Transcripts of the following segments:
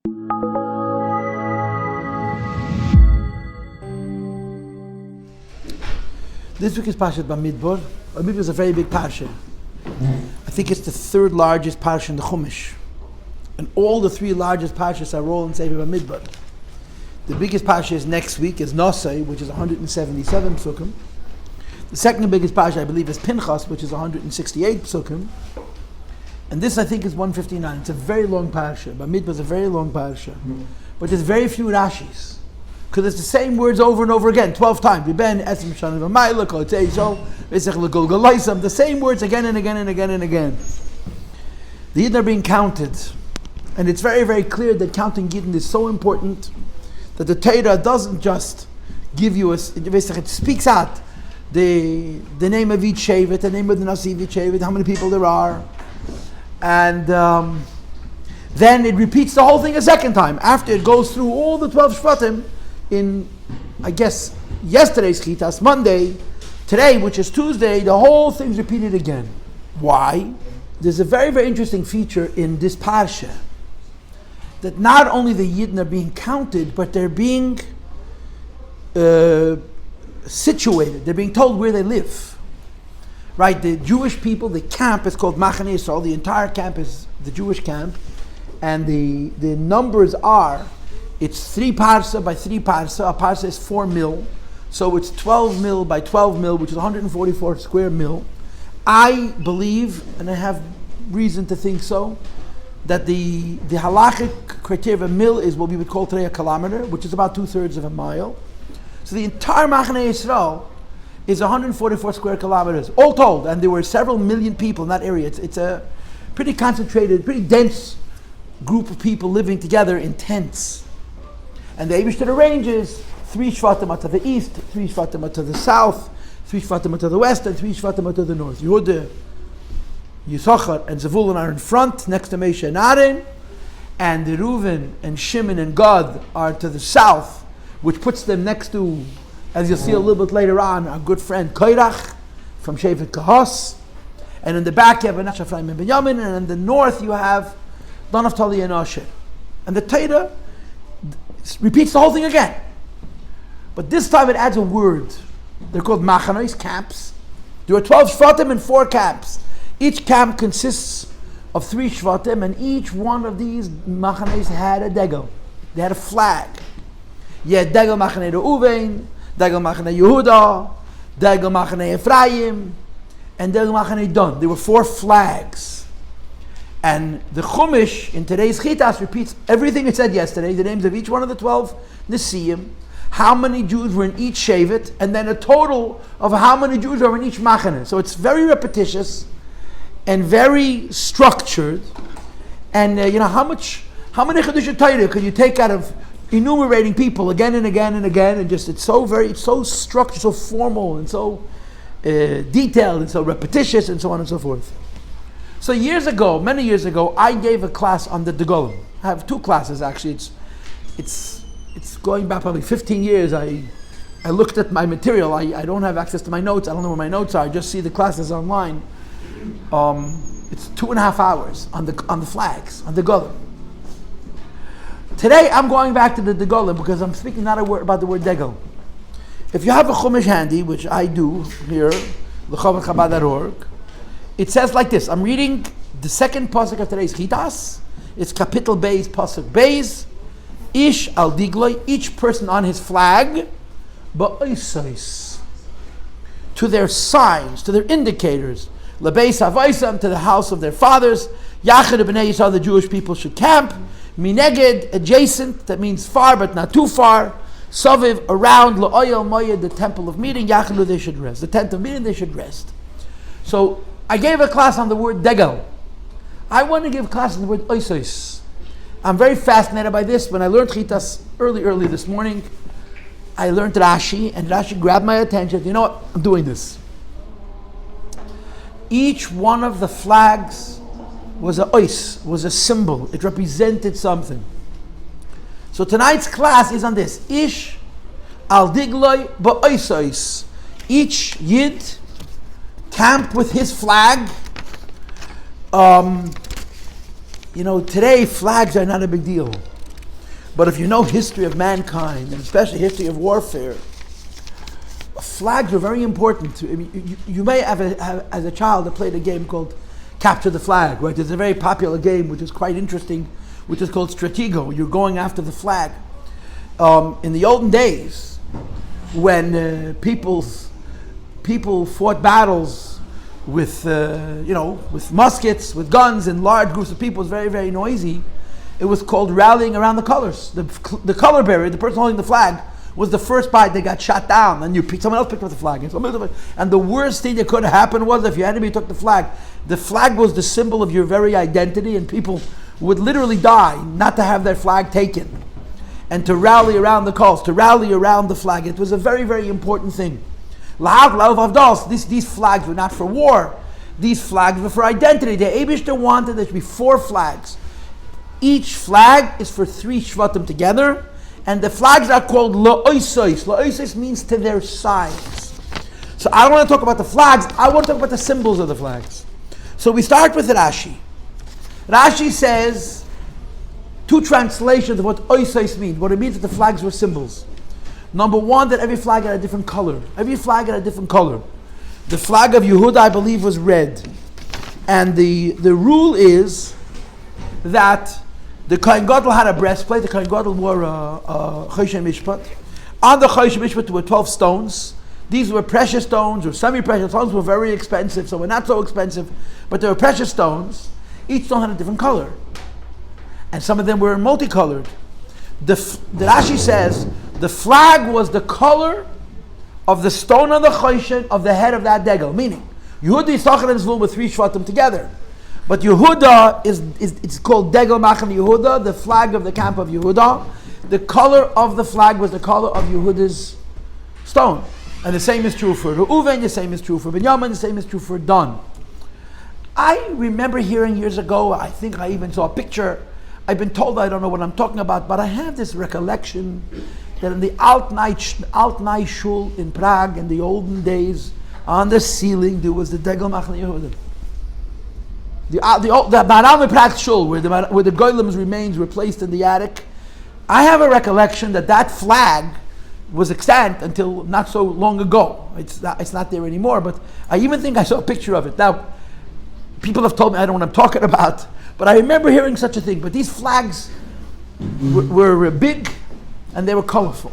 This week is Parshat Bamidbar. Bamidbar is a very big parsha. I think it's the third largest parsha in the Chumash. And all the three largest parshas are all in Sefer Bamidbar. The biggest parsha is next week, is Nosei, which is 177 psukim. The second biggest parsha, I believe, is Pinchas, which is 168 psukim. And this, I think, is 159. It's a very long parsha. Bamidbar is a very long parsha. But there's very few Rashis. Because it's the same words over and over again, 12 times. The same words again and again and again and again. The Yidden are being counted. And it's very, very clear that counting Yidden is so important that the Torah doesn't just give you it speaks out the name of each Shevet, the name of the Nasi of each Shevet, how many people there are. And then it repeats the whole thing a second time. After it goes through all the 12 Shvatim, in, I guess, yesterday's Chitas, Monday, today, which is Tuesday, the whole thing's repeated again. Why? There's a very, very interesting feature in this parsha, that not only the Yidden are being counted, but they're being situated. They're being told where they live. Right? The Jewish people, the camp is called Machane Yisrael. The entire camp is the Jewish camp. And the numbers are, it's 3 parsa by 3 parsa. A parsa is 4 mil. So it's 12 mil by 12 mil, which is 144 square mil. I believe, and I have reason to think so, that the halachic criteria of a mil is what we would call today a kilometer, which is about 2/3 of a mile. So the entire Machane Yisrael is 144 square kilometers, all told. And there were several million people in that area. It's a pretty concentrated, pretty dense group of people living together in tents. And the Eibishter arranges 3 Shvatim are to the east, 3 Shvatim are to the south, 3 Shvatim are to the west, and 3 Shvatim are to the north. Yehuda, Yisachar, and Zevulun are in front, next to Moshe and Aaron, and the Reuven and Shimon and Gad are to the south, which puts them next to, as you'll see a little bit later on, our good friend Koirach from Shevet Kahos. And in the back you have Anash Ephraim and Binyamin, and in the north you have Dan Naphtali and Asher. And the Torah repeats the whole thing again. But this time it adds a word. They're called machanos, camps. There are 12 shvatim and 4 camps. Each camp consists of 3 shvatim, and each one of these machanos had a degel. They had a flag. You had degel machane Reuven, degel machane Yehuda, degel machane Ephraim, and degel machane Dan. There were 4 flags. And the Chumash in today's Chitas repeats everything it said yesterday, the names of each one of the 12 Nesiim, how many Jews were in each Shevet, and then a total of how many Jews are in each Machane. So it's very repetitious and very structured. And how many Chiddushei Torah could you take out of enumerating people again and again and again, and just it's so structured, so formal, and so detailed, and so repetitious, and so on and so forth. So many years ago, I gave a class on the Degolim. I have 2 classes actually. It's going back probably 15 years. I looked at my material. I don't have access to my notes. I don't know where my notes are. I just see the classes online. It's 2.5 hours on the flags, on the Degolim. Today I'm going back to the Degolim because I'm speaking not a word about the word Degel. If you have a Chumash handy, which I do here, lechavachabad.org, it says like this. I'm reading the second pasuk of today's Chitas. It's Kapitel Beis, pasuk Beis. Ish al digloi, each person on his flag, BiOsos, to their signs, to their indicators. Lebeis Avaisam, to the house of their fathers. Yachid b'nei Yisrael, the Jewish people should camp. Mineged, adjacent, that means far but not too far. Saviv, around. La'oyel moyed, the temple of meeting. Yachilu, they should rest. The tent of meeting, they should rest. So I gave a class on the word Degel. I want to give a class on the word Oisos. I'm very fascinated by this. When I learned Chitas early this morning, I learned RaShI, and RaShI grabbed my attention. You know what? I'm doing this. Each one of the flags was a ois, was a symbol. It represented something. So tonight's class is on this. Ish al digloi BiOsos. Each Yid camp with his flag. Today flags are not a big deal. But if you know history of mankind, and especially history of warfare, flags are very important. You may have, as a child, played a game called Capture the Flag, right? There's a very popular game which is quite interesting, which is called Stratego. You're going after the flag. In the olden days, when people fought battles with with muskets, with guns, and large groups of people, it was very, very noisy. It was called rallying around the colors. The color bearer, the person holding the flag, was the first part. They got shot down, and someone else picked up the flag. And the worst thing that could have happened was if your enemy took the flag. The flag was the symbol of your very identity, and people would literally die not to have their flag taken, and to rally around the cause, to rally around the flag. It was a very, very important thing. These flags were not for war. These flags were for identity. The Eibishter wanted there to be 4 flags. Each flag is for 3 Shvatim together, and the flags are called La'osos. La'osos means to their sides. So I don't want to talk about the flags, I want to talk about the symbols of the flags. So we start with RaShI. RaShI says 2 translations of what Osos means, what it means that the flags were symbols. Number 1, that every flag had a different color. Every flag had a different color. The flag of Yehuda, I believe, was red. And the rule is that the Kohen Gadol had a breastplate. The Kohen Gadol wore a Choshen Mishpat. On the Choshen Mishpat there were 12 stones. These were precious stones or semi-precious stones. Were very expensive, so were not so expensive, but they were precious stones. Each stone had a different color, and some of them were multicolored. The RaShI says the flag was the color of the stone on the Choshen of the head of that degel. Meaning, Yehuda, Yisachar, and Zvulun were 3 Shvatim together. But Yehuda it's called Degel Machan Yehuda, the flag of the camp of Yehuda. The color of the flag was the color of Yehuda's stone. And the same is true for Reuven, the same is true for Binyamin, the same is true for Dan. I remember hearing years ago, I think I even saw a picture, I've been told I don't know what I'm talking about, but I have this recollection that in the Altnai Shul in Prague in the olden days, on the ceiling there was the Degel Machan Yehuda. The Baral Prague Shul, where the Goyim's remains were placed in the attic, I have a recollection that flag was extant until not so long ago. It's not there anymore, but I even think I saw a picture of it. Now, people have told me I don't know what I'm talking about, but I remember hearing such a thing. But these flags were big and they were colorful.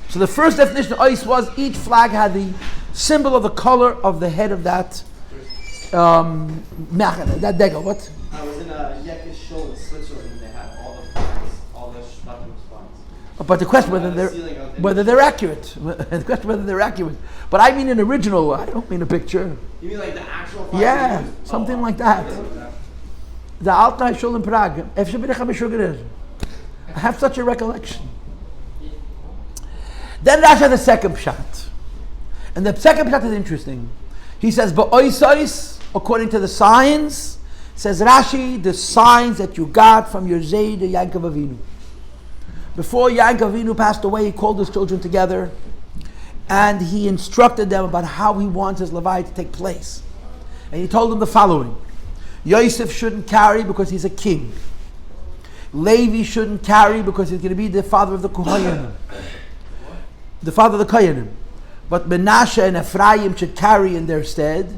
So the first definition of ice was each flag had the symbol of the color of the head of that that degel. What? I was in a Yaakov show in Switzerland and they had all the flags, all the Shvatim flags. But the question whether they're accurate. The question whether they're accurate. But I mean an original. I don't mean a picture. You mean like the actual flag? Yeah, something like that. The Altnai Shul in Prague. I have such a recollection. Then RaShI has the second pshat. And the second pshat is interesting. He says, BiOsos, according to the signs, says RaShI, the signs that you got from your Zayd, Yaakov Avinu. Before Yaakov Avinu passed away, he called his children together and he instructed them about how he wants his Levi to take place. And he told them the following: Yosef shouldn't carry because he's a king. Levi shouldn't carry because he's going to be the father of the Kohanim. The father of the Kohanim. But Menashe and Ephraim should carry in their stead.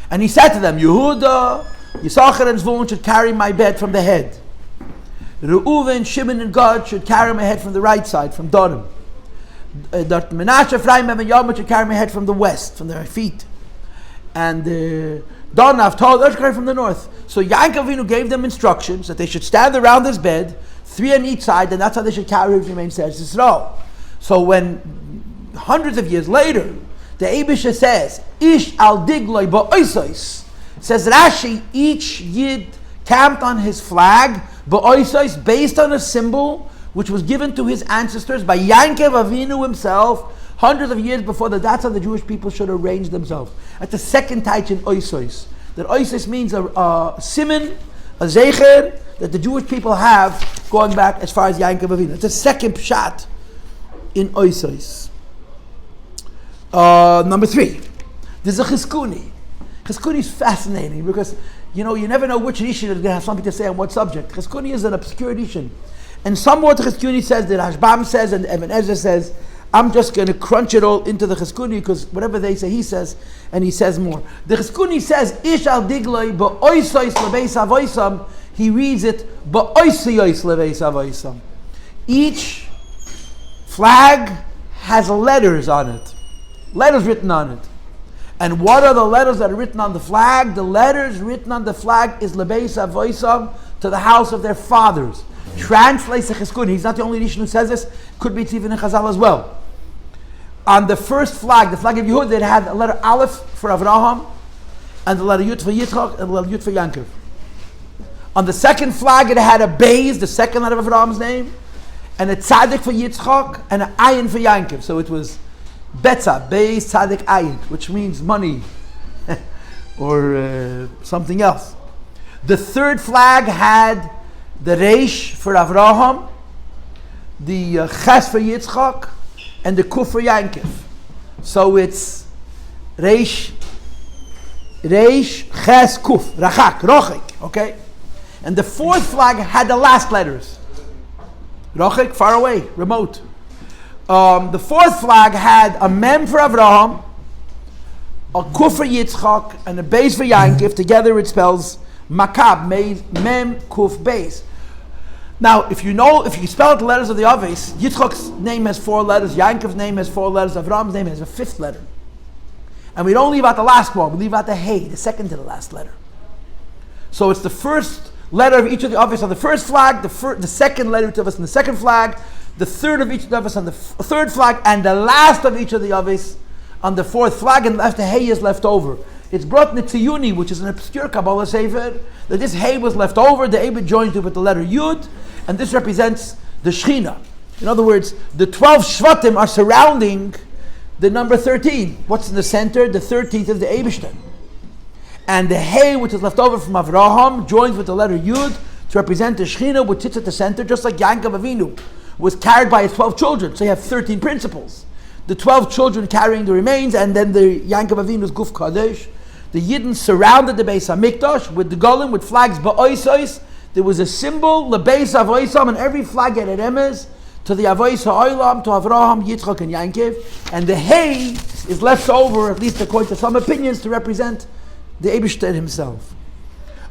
And he said to them, Yehuda, Yisachar and Zvulun should carry my bed from the head. Reuven, Shimon and Gad should carry my head from the right side, from Dorim. Menashe, Ephraim, and Benjamin should carry my head from the west, from their feet. And Dan, Naphtali, should carry from the north. So Yaakov Avinu gave them instructions that they should stand around his bed, 3 on each side, and that's how they should carry his remains to Eretz Yisrael. So when hundreds of years later, the Eibishter says, Ish al digloi BiOsos, says RaShI, each Yid camped on his flag, BiOsos, based on a symbol which was given to his ancestors by Yaakov Avinu himself, hundreds of years before that's how the Jewish people should arrange themselves. That's the second type in Osos. That Osos means a simon, a zecher, that the Jewish people have going back as far as Yaakov Avinu. It's the second pshat in Osos. Number 3, there's a Chizkuni. Chizkuni is fascinating because you never know which edition is going to have something to say on what subject. Chizkuni is an obscure edition, And some more the Chizkuni says, the Rashbam says, and Ibn Ezra says, I'm just going to crunch it all into the Chizkuni because whatever they say, he says, and he says more. The Chizkuni says, Ish al digloi ba'oisois lebeis avoisam. He reads it, ba'oisois lebeis avoisam. Each flag has letters on it. Letters written on it. And what are the letters that are written on the flag? The letters written on the flag is lebeis avoisam, to the house of their fathers. Translates the Chizkuni. He's not the only Rishon who says this. Could be even in Chazal as well. On the first flag, the flag of Yehud, it had a letter Aleph for Avraham, and the letter Yud for Yitzchak, and the letter Yud for Yaakov. On the second flag, it had a Beis, the second letter of Avraham's name, and a Tzadik for Yitzchak, and an Ayin for Yaakov. So it was Betza, Beis, Tzadik, Ayin, which means money, or something else. The third flag had the Reish for Avraham, the Ches for Yitzchak, and the Kuf for Yaakov. So it's Reish, Ches, Kuf, Rachak, Rochik, okay? And the fourth flag had the last letters. Rochik, far away, remote. The fourth flag had a Mem for Avraham, a Kuf for Yitzchak, and a Beis for Yaakov. Together it spells Makab, Mem, Kuf, Beis. Now, if you spell out the letters of the Avos, Yitzchak's name has 4 letters, Yaakov's name has 4 letters, Avraham's name has a 5th letter. And we don't leave out the last one, we leave out the Hey, the second to the last letter. So it's the first letter of each of the Avos on the first flag, the second letter of each of us on the second flag, the third of each of us on the third flag, and the last of each of the Avos on the 4th flag, and left the Hey is left over. It's brought in the Tziyuni, which is an obscure Kabbalah Sefer, that this Hey was left over, the Abed joined it with the letter Yud, and this represents the Schechina. In other words, the 12 Shvatim are surrounding the number 13. What's in the center? The 13th is the Eibishter. And the Hey, which is left over from Avraham, joins with the letter Yud to represent the Schechina, which sits at the center, just like Yaakov Avinu was carried by his 12 children. So you have 13 principles. The 12 children carrying the remains, and then the Yaakov Avinu's Guf Kadosh. The Yidden surrounded the Beis HaMikdash with the Golim, with flags BiOsos. There was a symbol, the Beis Avoisam, and every flag had a remez to the Avos HaOlam, to Avraham, Yitzchak, and Yaakov. And the Hey is left over, at least according to some opinions, to represent the Eibishter himself.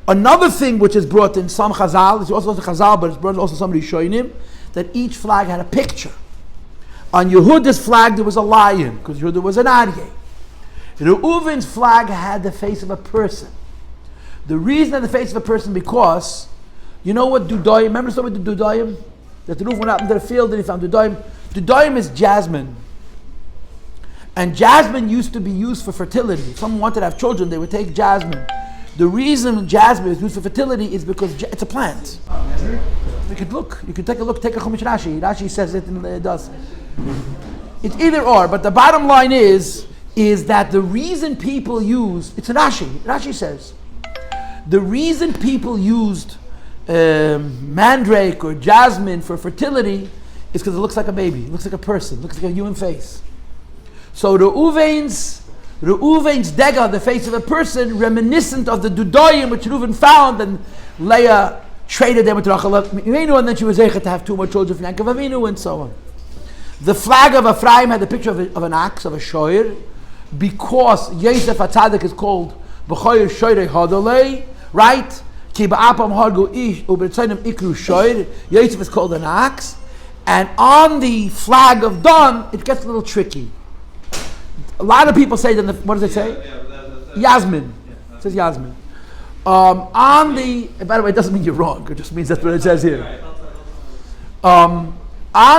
Another thing which is brought in some Chazal, it's also Chazal, but it's brought also some Rishonim, that each flag had a picture. On Yehuda's flag there was a lion, because Yehuda was an Aryeh. Reuven's flag had the face of a person. The reason had the face of a person because, you know what Dudayim, remember the story with the Dudayim? That Reuven went out into the field and he found Dudayim. Dudayim is jasmine. And jasmine used to be used for fertility. If someone wanted to have children, they would take jasmine. The reason jasmine is used for fertility is because it's a plant. You could look, you could take a look, take a Chumash RaShI. RaShI says it and it does. It's either or, but the bottom line is that the reason people used, it's a RaShI says, the reason people used mandrake or jasmine for fertility is because it looks like a baby, it looks like a person, it looks like a human face. So Reuven's dega, the face of a person, reminiscent of the Dudayim which Reuven found, and Leah traded them with Rachel Avinu, and then she was able to have 2 more children from Yaakov Avinu, and so on. The flag of Ephraim had the picture of an axe, of a shoyer, because Yosef HaTzadik is called B'choyer Shoyrei Hadolei, right? Ki ba'apam hargu ish u'b'tzonim ikru shoyer. Yosef is called an axe, and on the flag of Dan, it gets a little tricky. A lot of people say that. What does it say? Yasmin. It says Yasmin. On the, by the way, it doesn't mean you're wrong. It just means that's what it says here. On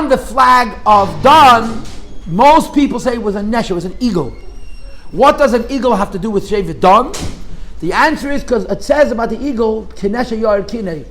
the flag of Dan, most people say it was a nesher, it was an eagle. What does an eagle have to do with Shevet Dan? The answer is because it says about the eagle, Kinesha Yar Kine.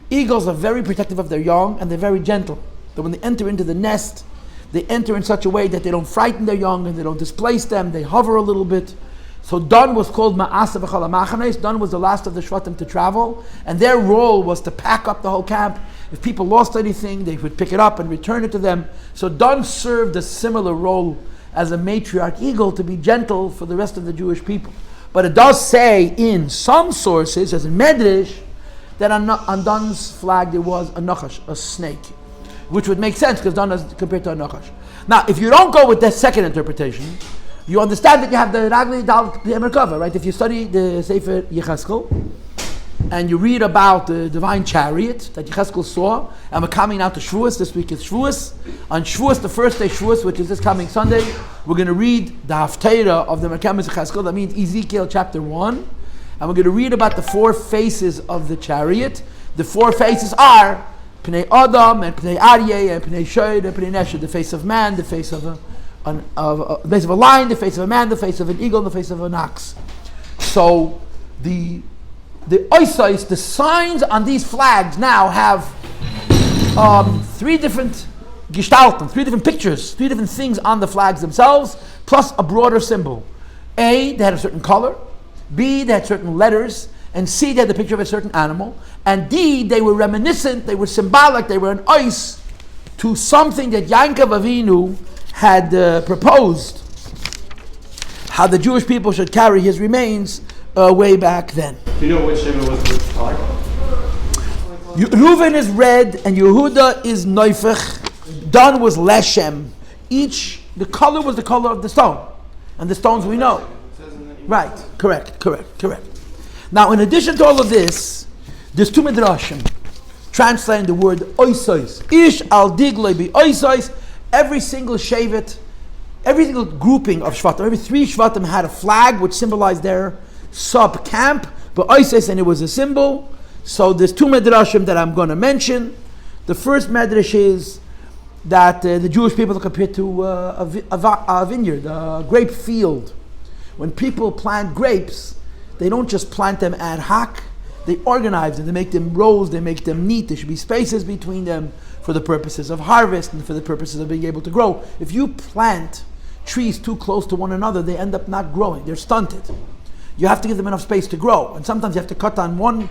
Eagles are very protective of their young and they're very gentle. That when they enter into the nest, they enter in such a way that they don't frighten their young and they don't displace them, they hover a little bit. So Dan was called Ma'asa V'chal HaMachanes. Dan was the last of the Shvatim to travel, and their role was to pack up the whole camp. If people lost anything, they would pick it up and return it to them. So Dan served a similar role as a matriarch eagle to be gentle for the rest of the Jewish people. But it does say in some sources, as in Medrash, that on Dun's flag there was a nachash, a snake, which would make sense because Dun is compared to a nachash. Now, if you don't go with that second interpretation, you understand that you have the Ragli Dal Merkava, right? If you study the Sefer Yecheskel and you read about the divine chariot that Yecheskel saw, and we're coming out to Shavuos, this week is Shavuos. On Shavuos, the first day Shavuos, which is this coming Sunday, we're going to read the Haftarah of the Merkava Yecheskel, that means Ezekiel chapter 1, and we're going to read about the 4 faces of the chariot. The 4 faces are Pnei Adam, and Pnei Aryeh, and Pnei Shoed, and Pnei Nesher, the face of man, the face of the face of a lion, the face of a man, the face of an eagle, and the face of an ox. So the oisais, the signs on these flags now have 3 different gestalten, 3 different pictures, 3 different things on the flags themselves, plus a broader symbol. A, they had a certain color. B, they had certain letters. And C, they had the picture of a certain animal. And D, they were reminiscent, they were symbolic, they were an ois to something that Yaakov Avinu had proposed, how the Jewish people should carry his remains way back then. Do you know which Shevet was which color? Reuven is red and Yehuda is neufach. Dan was leshem. The color was the color of the stone. And the stones we know. Right, correct. Now, in addition to all of this, there's 2 midrashim translating the word oisais. Ish al digloi bi oisais. Every single shevet, every single grouping of shvatim, every 3 shvatim had a flag which symbolized their sub-camp, but oisais, and it was a symbol. So there's 2 midrashim that I'm going to mention. The first midrash is that the Jewish people are compared to a vineyard, a grape field. When people plant grapes, they don't just plant them ad hoc, they organize them, they make them rows, they make them neat, there should be spaces between them for the purposes of harvest and for the purposes of being able to grow. If you plant trees too close to one another, they end up not growing, they're stunted. You have to give them enough space to grow, and sometimes you have to cut on one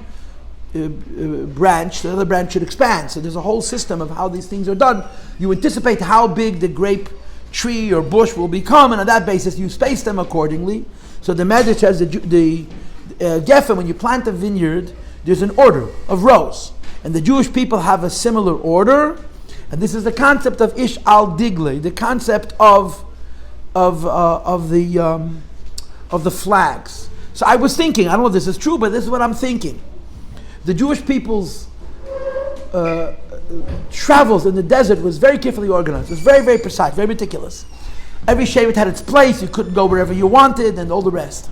branch, the other branch should expand. So there's a whole system of how these things are done. You anticipate how big the grape tree or bush will become, and on that basis you space them accordingly. So the Medrash says the Geffen, when you plant a vineyard, there's an order of rows, and the Jewish people have a similar order, and this is the concept of Ish al Digle, the concept of the flags. So I was thinking, I don't know if this is true, but this is what I'm thinking. The Jewish people's travels in the desert was very carefully organized. It was very, very precise, very meticulous. Every shevet had its place. You couldn't go wherever you wanted, and all the rest.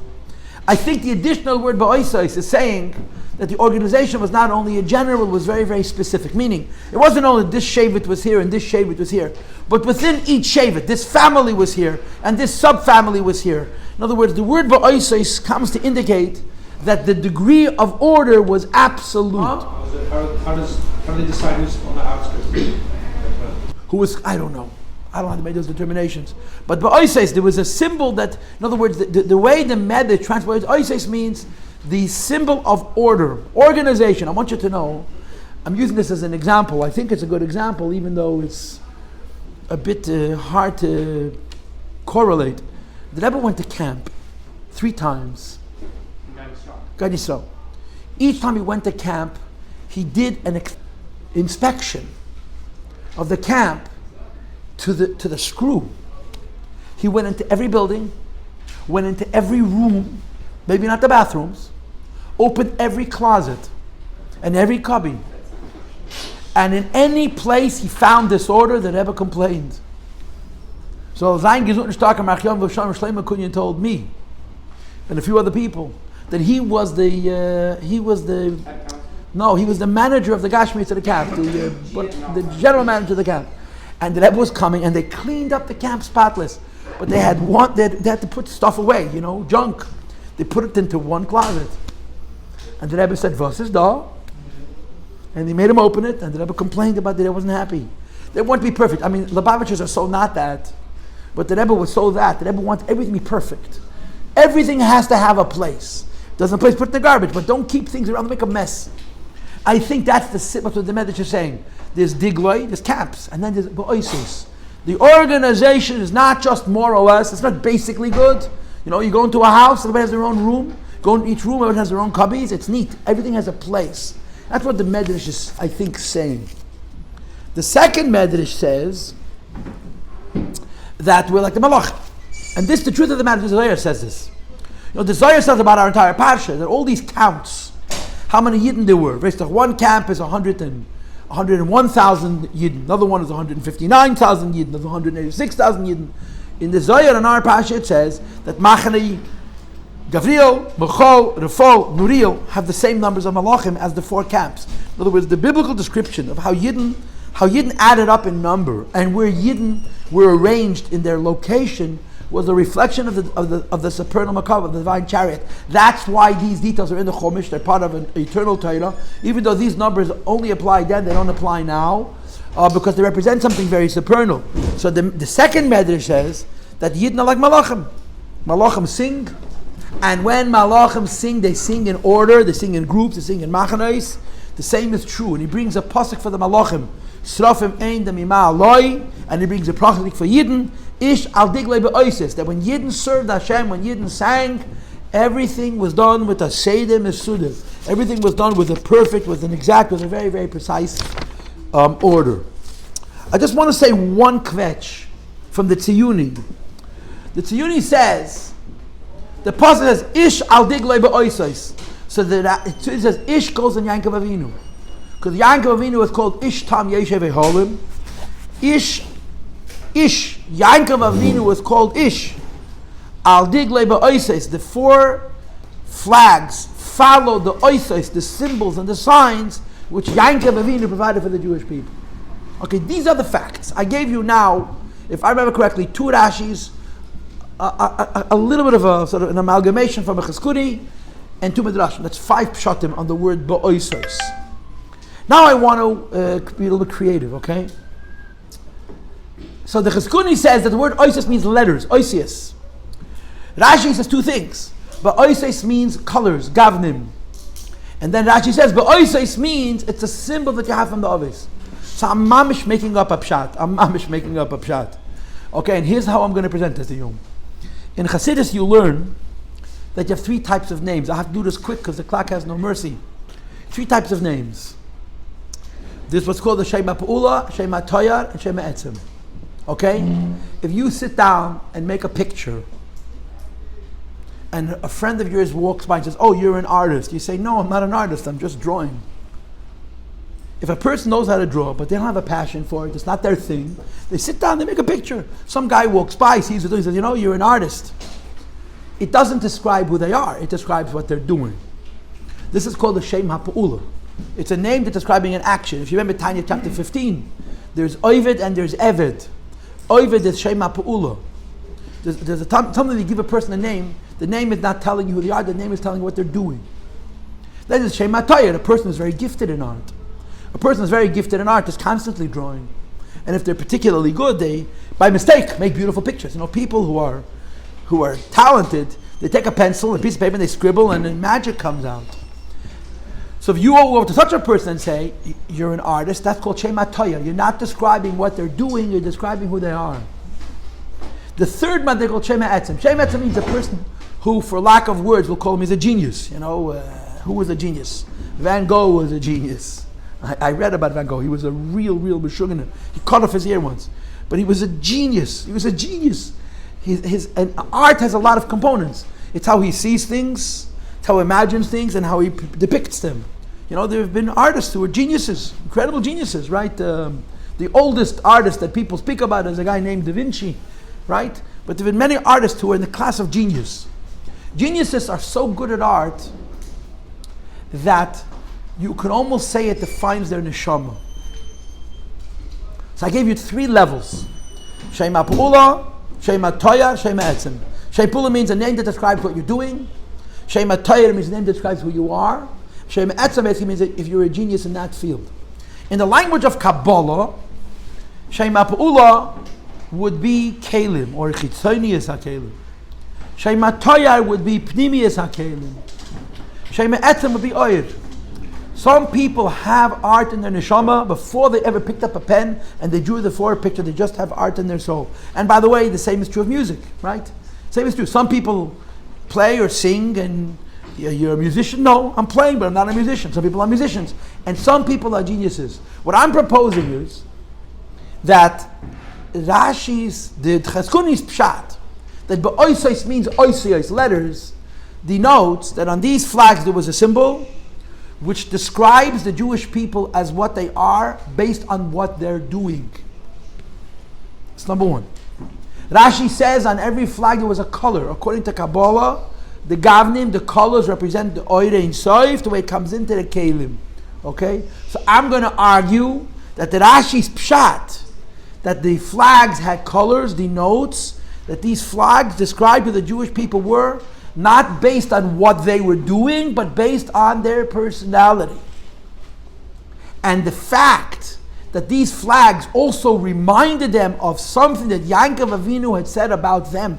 I think the additional word ba'osos is saying that the organization was not only a general, it was very, very specific. Meaning, it wasn't only this shevet was here and this shevet was here, but within each shevet, this family was here and this sub-family was here. In other words, the word ba'osos comes to indicate that the degree of order was absolute. How do they decide who's on the outskirts? Who was, I don't know how to make those determinations. But ba'osos, there was a symbol that, in other words, the way the Medrash translates osos means the symbol of order, organization. I want you to know, I'm using this as an example. I think it's a good example, even though it's a bit hard to correlate. The Rebbe went to camp 3 times. God Yisrael. Each time he went to camp, he did an inspection of the camp to the screw. He went into every building, went into every room, maybe not the bathrooms, opened every closet and every cubby. And in any place he found disorder, the Rebbe complained. So Zayin Gesundheit Starker Marchion V'Shalom Shleima Kunyan told me and a few other people that he was the manager of the Gashmites of the camp, the general manager of the camp. And the Rebbe was coming, and they cleaned up the camp spotless. But they had to put stuff away, junk. They put it into one closet. And the Rebbe said, "Was ist da?" And they made him open it, and the Rebbe complained about that. They wasn't happy. They want to be perfect. I mean, Lubavitchers are so not that, but the Rebbe was so that. The Rebbe wants everything to be perfect. Everything has to have a place. Doesn't place, put it in the garbage, but don't keep things around to make a mess. I think that's what the Medrash is saying. There's digloi, there's camps, and then there's ba'osos. The organization is not just more or less, it's not basically good. You go into a house, everybody has their own room. Go in each room, everyone has their own cubbies. It's neat. Everything has a place. That's what the Medrash is, I think, saying. The second Medrash says that we're like the Malach. And this, the truth of the matter, the Zohar says this. The Zohar says about our entire parsha that all these counts, how many Yidden there were. One camp is 101,000 Yidden. Another one is 159,000 Yidden. Another 186,000 Yidden. In the Zohar and our parsha it says that Machane, Gavriel, Mechol, Refo, Nuriel have the same numbers of Malachim as the 4 camps. In other words, the biblical description of how Yidden added up in number and where Yidden were arranged in their location was a reflection of the supernal Makab, of the divine chariot. That's why these details are in the Chumash. They're part of an eternal Torah. Even though these numbers only apply then, they don't apply now, because they represent something very supernal. So the second Medrash says that Yidden are like Malachim. Malachim sing, and when Malachim sing, they sing in order, they sing in groups, they sing in machanais. The same is true. And he brings a pasuk for the Malachim. Srafim ein demima aloi, and he brings a pasuk for Yidden. Ish al diglei BiOsos, that when Yidden served Hashem, when Yidden sang, everything was done with a seder mesuder. Everything was done with a perfect, with an exact, with a very, very precise order. I just want to say one kvetch from the Tziyuni. The Tziyuni says, the pasuk says, Ish al diglei BiOsos. So that it says, Ish goes in Yaakov Avinu. Because Yaakov Avinu was called Ish Tam Yeshev Eholim. Ish, Yaakov Avinu was called Ish. Al Diglei BiOsos, the 4 flags follow the Oisos, the symbols and the signs which Yaakov Avinu provided for the Jewish people. Okay, these are the facts. I gave you now, if I remember correctly, 2 Rashis, a little bit of a sort of an amalgamation from a Chizkuni, and 2 Midrashim. That's 5 pshatim on the word BiOsos. Now I want to be a little bit creative, okay? So the Chizkuni says that the word oisos means letters, oisius. RaShI says 2 things. BiOsos means colors, gavnim. And then RaShI says BiOsos means it's a symbol that you have from the Avos. So I'm mamish making up a pshat. Okay, and here's how I'm going to present this to you. In Chassidus you learn that you have 3 types of names. I have to do this quick because the clock has no mercy. 3 types of names. This is what's called the Shema Pa'ula, Shema Toyar, and Shema Etzem. Okay? If you sit down and make a picture, and a friend of yours walks by and says, oh, you're an artist. You say, no, I'm not an artist, I'm just drawing. If a person knows how to draw, but they don't have a passion for it, it's not their thing, they sit down, they make a picture. Some guy walks by, sees what they're doing, says, you know, you're an artist. It doesn't describe who they are, it describes what they're doing. This is called the Shem HaPa'ula. It's a name that's describing an action. If you remember Tanya chapter 15, there's Ovid and there's Eved. Ovid is Shem HaPa'ula. There's something you give a person a name, the name is not telling you who they are, the name is telling you what they're doing. Then there's Shem HaTayar, a person who's very gifted in art. A person who's very gifted in art is constantly drawing. And if they're particularly good, they, by mistake, make beautiful pictures. You know, people who are talented, they take a pencil and a piece of paper and they scribble and then magic comes out. So if you go over to such a person and say, you're an artist, that's called Shema Toya. You're not describing what they're doing, you're describing who they are. The third one they call Shema Etzem. Shema Etzem means a person who, for lack of words, will call him he's a genius. You know, who was a genius? Van Gogh was a genius. I read about Van Gogh. He was a real Meshuggah. He cut off his ear once. But he was a genius. And art has a lot of components. It's how he sees things, it's how he imagines things, and how he depicts them. You know, there have been artists who are geniuses, incredible geniuses, right? The oldest artist that people speak about is a guy named Da Vinci, right? But there have been many artists who are in the class of genius. Geniuses are so good at art that you could almost say it defines their neshama. So I gave you 3 levels. Shema Pa'ula, Shema Toya, Shema Etzem. Shema Pa'ula means a name that describes what you're doing. Shema Toya means a name that describes who you are. Shema Etzem means that if you're a genius in that field. In the language of Kabbalah, Shema Pa'ula would be Kalim, or Chizkuni A. Shema Toya would be Pnimius HaKelim. Shema Etzem would be Oyer. Some people have art in their neshama before they ever picked up a pen and they drew the 4 picture. They just have art in their soul. And by the way, the same is true of music, right? Same is true. Some people play or sing and you're a musician. No, I'm playing, but I'm not a musician. Some people are musicians. and some people are geniuses. What I'm proposing is that Rashi's, the Chizkuni's pshat, that BiOsos means oisios, letters, denotes that on these flags there was a symbol which describes the Jewish people as what they are based on what they're doing. That's number one. Rashi says on every flag there was a color. According to Kabbalah, the Gavnim, the colors represent the Oire in Soif, the way it comes into the Kelim. Okay? So I'm going to argue that the Rashi's pshat, that the flags had colors, denotes that these flags described who the Jewish people were, not based on what they were doing, but based on their personality. And the fact that these flags also reminded them of something that Yaakov Avinu had said about them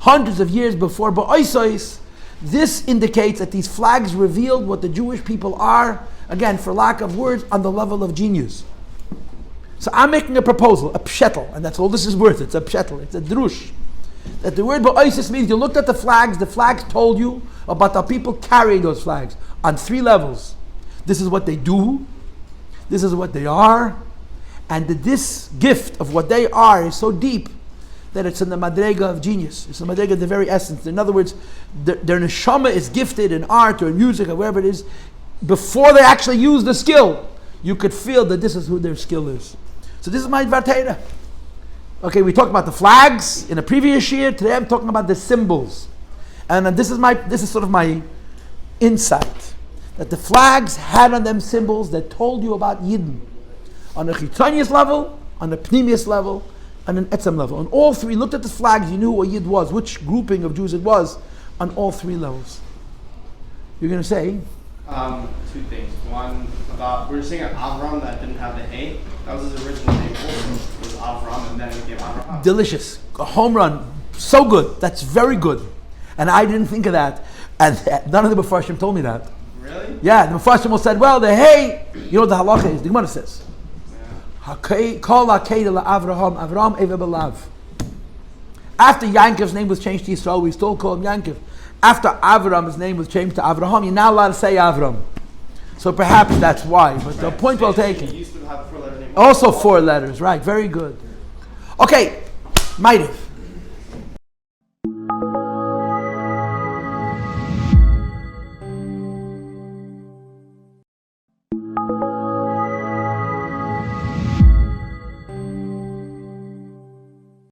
hundreds of years before BiOsos, this indicates that these flags revealed what the Jewish people are, again, for lack of words, on the level of genius. So I'm making a proposal, a pshetel, and that's all this is worth. It's a pshetel, it's a drush. That the word BiOsos means you looked at the flags told you about the people carrying those flags on three levels. This is what they do, this is what they are, and that this gift of what they are is so deep that it's in the madrega of genius. It's the madrega of the very essence. In other words, their neshama is gifted in art or in music or wherever it is. Before they actually use the skill, you could feel that this is who their skill is. So this is my Dvar Torah. Okay, we talked about the flags in a previous year. Today I'm talking about the symbols. And this is sort of my insight. That the flags had on them symbols that told you about Yidden. On a chitzonius level, on a pnimius level, on an etzem level. On all three, looked at the flags, you knew who a Yid was, which grouping of Jews it was, on all three levels. You're going to say? Two things. One, about, we were saying Avraham that didn't have the A. That was his original name also, was Avraham, and then it became Avraham. Delicious. A home run. So good. That's very good. And I didn't think of that. And none of the Mefarshim told me that. Really? Yeah, the Mefarshim all said, well, the hey, you know what the halacha is, the Gemara says. Kol Achei Avraham, Avraham Eve Belav. After Yankov's name was changed to Yisrael, we still call him Yankov. After Avraham's name was changed to Avraham, you're not allowed to say Avram. So perhaps that's why. But the point well taken. He used to have a 4-letter name. Also 4 letters, right? Very good. Okay, Maitiv.